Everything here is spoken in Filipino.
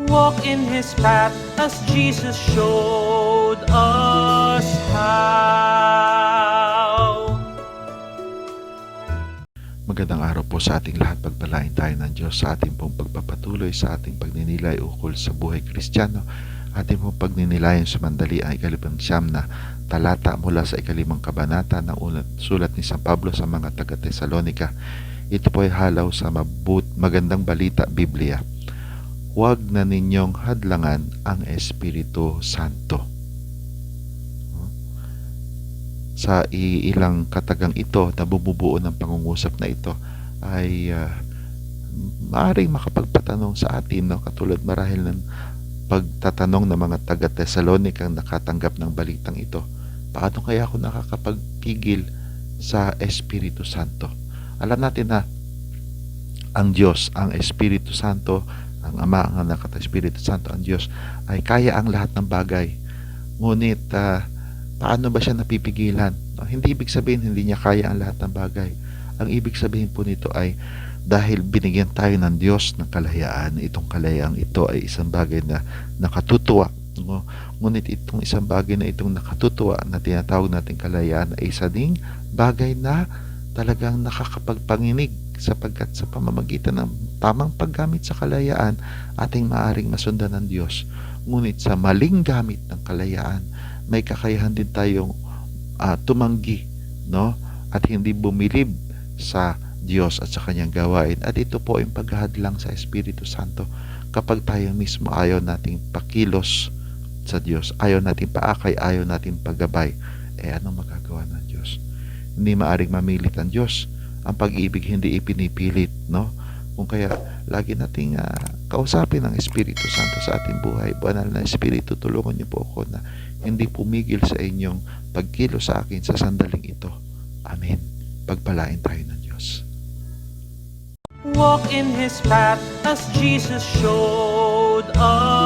Walk in His path as Jesus showed us how. Magandang araw po sa ating lahat. Pagpalain tayo ng Diyos sa ating pong pagpapatuloy sa ating pagninilay ukol sa buhay Kristiyano. Ating pong pagninilay sa mandali ang 5 na talata mula sa 5 kabanata ng unang sulat ni San Pablo sa mga taga-Tesalonika. Ito po ay halaw sa magandang balita Biblia. Huwag na ninyong hadlangan ang Espiritu Santo. Sa ilang katagang ito na bumubuo ng pangungusap na ito ay maaaring makapagpatanong sa atin, no? Katulad marahil ng pagtatanong ng mga taga-Tesalonika ang nakatanggap ng balitang ito. Paano kaya ako nakakapagpigil sa Espiritu Santo? Alam natin na ang Diyos, ang Espiritu Santo, ang Ama, ang Anak at Espiritu Santo, ang Diyos ay kaya ang lahat ng bagay. Ngunit paano ba siya napipigilan? No, hindi ibig sabihin hindi niya kaya ang lahat ng bagay. Ang ibig sabihin po nito ay dahil binigyan tayo ng Diyos ng kalayaan, itong kalayaang ito ay isang bagay na nakatutuwa. No? Ngunit itong isang bagay na itong nakatutuwa na tinatawag natin kalayaan ay isa ding bagay na talagang nakakapagpanginig, sapagkat sa pamamagitan ng tamang paggamit sa kalayaan ating maaring masundan ng Diyos. Ngunit sa maling gamit ng kalayaan, may kakayahan din tayong tumanggi, no? At hindi bumilib sa Diyos at sa kanyang gawain. At ito po yung paghahadlang sa Espiritu Santo. Kapag tayo mismo ayaw nating pakilos sa Diyos, ayaw nating paakay, ayaw nating paggabay, anong magagawa ng Diyos? Hindi maaring mamilit ang Diyos. Ang pag-ibig hindi ipinipilit, no? Kung kaya lagi nating kausapin ang Espiritu Santo sa ating buhay. Banal na Espiritu, tulungan niyo po ako na hindi pumigil sa inyong pagkilo sa akin sa sandaling ito. Amen. Pagpalain tayo ng Diyos. Walk in His path as Jesus showed us